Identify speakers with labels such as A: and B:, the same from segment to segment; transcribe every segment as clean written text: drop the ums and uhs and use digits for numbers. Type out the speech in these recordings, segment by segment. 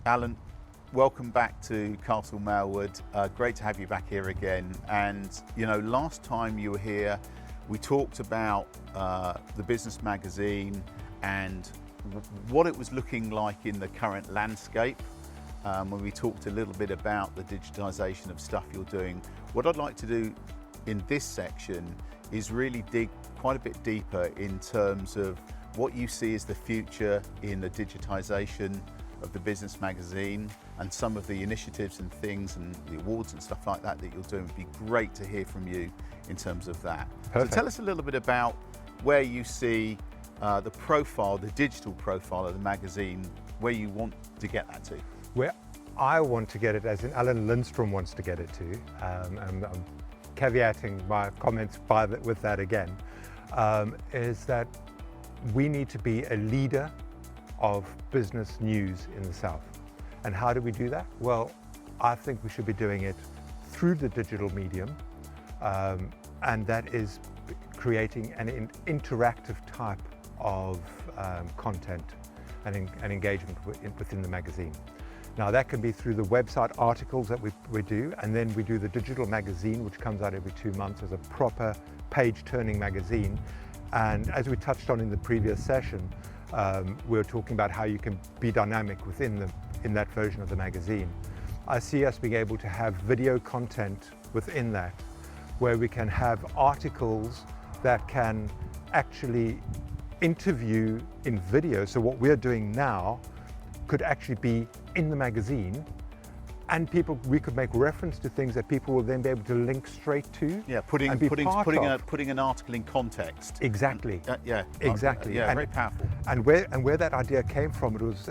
A: Alan, welcome back to Castle Malwood. Great to have you back here again. And you know, last time you were here, we talked about the business magazine and what it was looking like in the current landscape. When we talked a little bit about the digitization of stuff you're doing. What I'd like to do in this section is really dig quite a bit deeper in terms of what you see as the future in the digitization of the business magazine and some of the initiatives and things and the awards and stuff like that you're doing. It'd be great to hear from you in terms of that.
B: Perfect.
A: So tell us a little bit about where you see the profile, the digital profile of the magazine, where you want to get that to.
B: Where I want to get it, as in Alan Lindstrom wants to get it to, and I'm caveating my comments with that again, is that we need to be a leader of business news in the South. And how do we do that? Well, I think we should be doing it through the digital medium, and that is creating an interactive type of content and engagement within the magazine. Now that can be through the website articles that we do, and then we do the digital magazine, which comes out every 2 months as a proper page-turning magazine. And as we touched on in the previous session, we were talking about how you can be dynamic in that version of the magazine. I see us being able to have video content within that, where we can have articles that can actually interview in video. So what we're doing now could actually be in the magazine, and we could make reference to things that people will then be able to link straight to.
A: Yeah, putting an article in context.
B: Exactly.
A: Exactly.
B: Yeah,
A: very powerful.
B: And where that idea came from, it was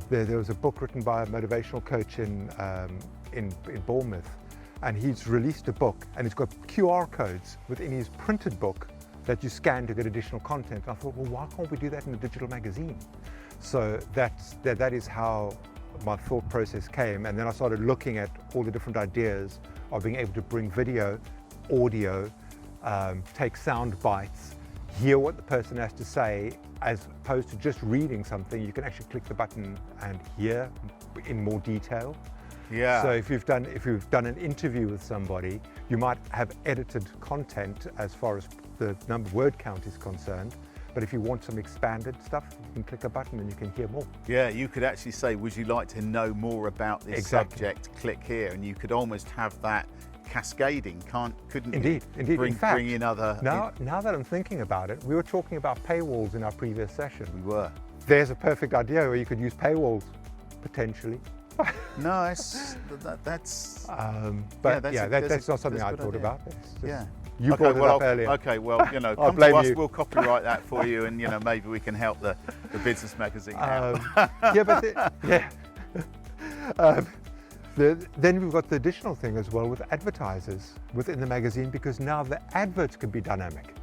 B: there was a book written by a motivational coach in Bournemouth, and he's released a book, and it's got QR codes within his printed book that you scan to get additional content. And I thought, well, why can't we do that in a digital magazine? So that is how my thought process came, and then I started looking at all the different ideas of being able to bring video, audio, take sound bites, hear what the person has to say, as opposed to just reading something. You can actually click the button and hear in more detail.
A: Yeah.
B: So if you've done an interview with somebody, you might have edited content as far as the word count is concerned. But if you want some expanded stuff, you can click a button and you can hear more.
A: Yeah, you could actually say, would you like to know more about this subject? Click here, and you could almost have that cascading, couldn't
B: Indeed.
A: you?
B: In fact,
A: bring in other...
B: Now that I'm thinking about it, we were talking about paywalls in our previous session.
A: We were.
B: There's a perfect idea where you could use paywalls, potentially.
A: Nice. That's
B: that's not something I thought about. You brought it up earlier.
A: Okay, well, you know, come to us, we'll copyright that for you, and you know, maybe we can help the business magazine out.
B: Then we've got the additional thing as well with advertisers within the magazine, because now the adverts can be dynamic.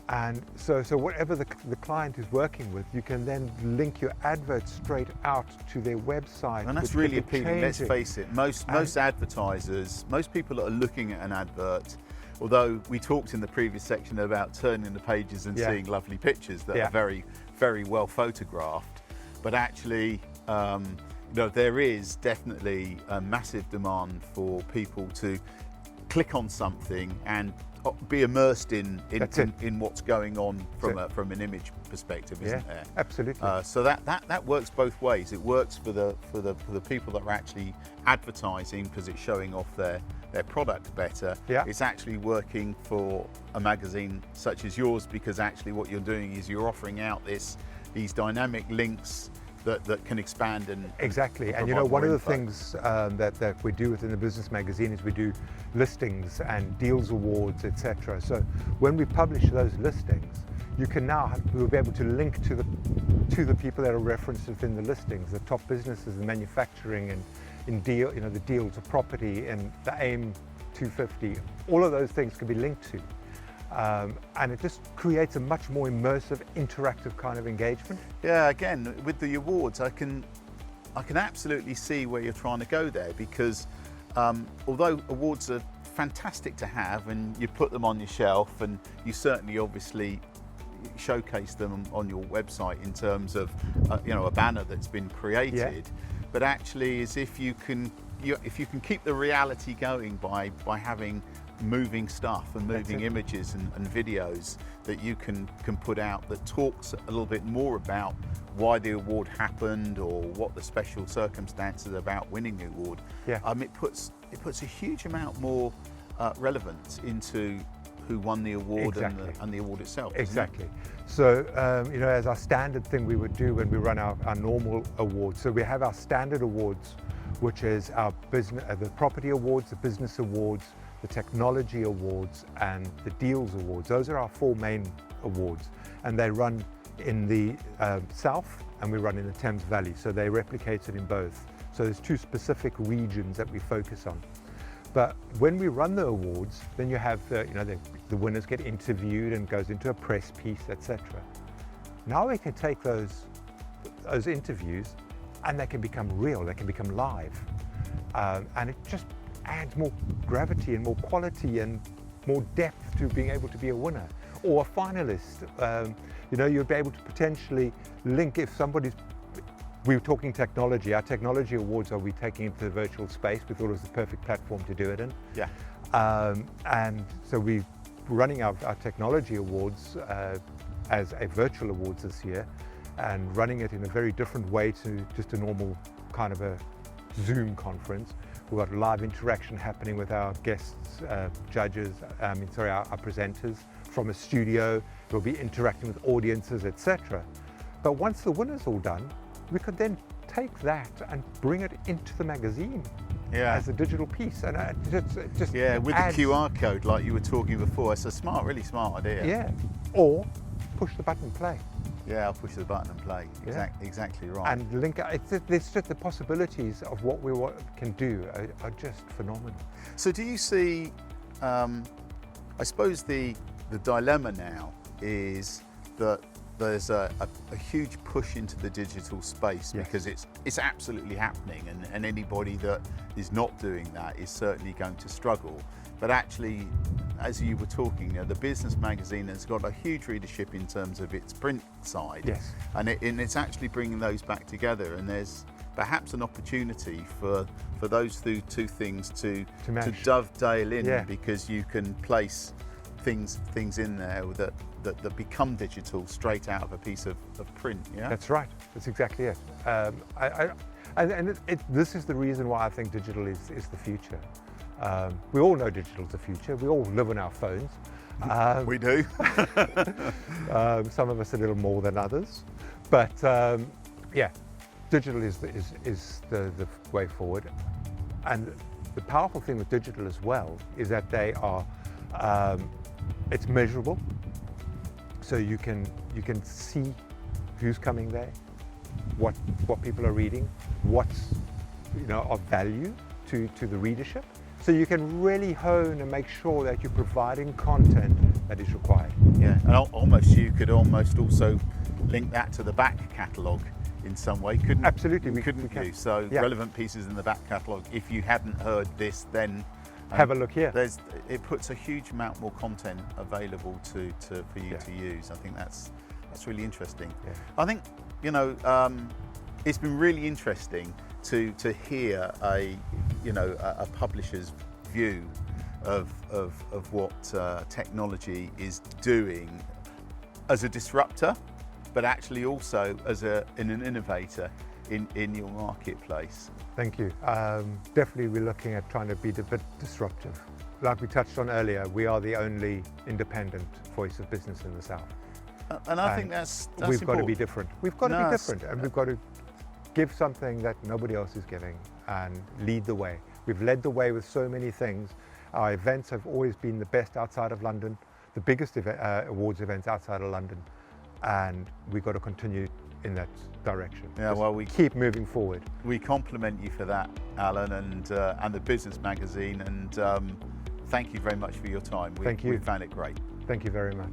B: And so whatever the client is working with, you can then link your advert straight out to their website.
A: And that's really appealing, let's face it. Most advertisers, most people that are looking at an advert, although we talked in the previous section about turning the pages and seeing lovely pictures that are very, very well photographed, but actually, you know, there is definitely a massive demand for people to click on something and be immersed in what's going on from an image perspective, isn't there?
B: Absolutely.
A: So that works both ways. It works for the people that are actually advertising because it's showing off their product better.
B: Yeah.
A: It's actually working for a magazine such as yours, because actually what you're doing is you're offering out these dynamic links that can expand and
B: exactly. And you know, one of the things that we do within the business magazine is we do listings and deals awards, etc. So when we publish those listings, we'll be able to link to the people that are referenced within the listings, the top businesses in manufacturing and the deals of property and the AIM 250. All of those things can be linked to. And it just creates a much more immersive, interactive kind of engagement.
A: Yeah, again, with the awards, I can absolutely see where you're trying to go there, because although awards are fantastic to have and you put them on your shelf, and you certainly obviously showcase them on your website in terms of a banner that's been created, but actually is if you can keep the reality going by having moving stuff and moving images and videos that you can put out that talks a little bit more about why the award happened or what the special circumstances about winning the award. It puts a huge amount more relevance into who won the award and the award itself.
B: Exactly. So, as our standard thing we would do when we run our normal awards, so we have our standard awards, which is our business, the property awards, the business awards, the technology awards, and the deals awards. Those are our 4 main awards, and they run in the south and we run in the Thames Valley, so they replicate it in both. So there's 2 specific regions that we focus on. But when we run the awards, then you have the winners get interviewed and goes into a press piece, etc. Now we can take those interviews and they can become real, they can become live, and it just adds more gravity and more quality and more depth to being able to be a winner or a finalist. You'd be able to potentially link if somebody's. We were talking technology. Our technology awards are we taking into the virtual space. We thought it was the perfect platform to do it in. And so we're running our technology awards as a virtual awards this year, and running it in a very different way to just a normal kind of a Zoom conference. We've got live interaction happening with our guests, judges, our presenters from a studio. We'll be interacting with audiences, etc. But once the winner's all done, we could then take that and bring it into the magazine as a digital piece. And it just
A: with the QR code like you were talking before. It's a really smart idea.
B: Or push the button play.
A: I'll push the button and play. Exactly right.
B: And link there's just the possibilities of what we can do are just phenomenal.
A: So do you see, I suppose the dilemma now is that there's a huge push into the digital space because it's absolutely happening, and anybody that is not doing that is certainly going to struggle. But actually, as you were talking, the business magazine has got a huge readership in terms of its print side, and it's actually bringing those back together. And there's perhaps an opportunity for those two things to dovetail in, because you can place things in there that become digital straight out of a piece of print.
B: That's right. That's exactly it. This is the reason why I think digital is the future. We all know digital is the future. We all live on our phones.
A: We do.
B: Some of us a little more than others, but digital is the way forward. And the powerful thing with digital as well is that they are it's measurable, so you can see who's coming there, what people are reading, what's of value to the readership. So you can really hone and make sure that you're providing content that is required.
A: And you could almost also link that to the back catalogue in some way, couldn't?
B: Absolutely,
A: we can. So relevant pieces in the back catalogue. If you hadn't heard this, then
B: have a look here.
A: It puts a huge amount more content available for you to use. I think that's really interesting. I think it's been really interesting to hear a publisher's view of what technology is doing as a disruptor, but actually also as an innovator in your marketplace.
B: Thank you. Definitely we're looking at trying to be a bit disruptive. Like we touched on earlier, we are the only independent voice of business in the South.
A: And I think that's
B: we've
A: important.
B: got to be different. We've got to be different, and we've got to give something that nobody else is giving and lead the way. We've led the way with so many things. Our events have always been the best outside of London, the biggest awards events outside of London, and we've got to continue in that direction.
A: We
B: keep moving forward.
A: We compliment you for that, Alan, and the business magazine, and thank you very much for your time.
B: Thank you.
A: We found it great.
B: Thank you very much.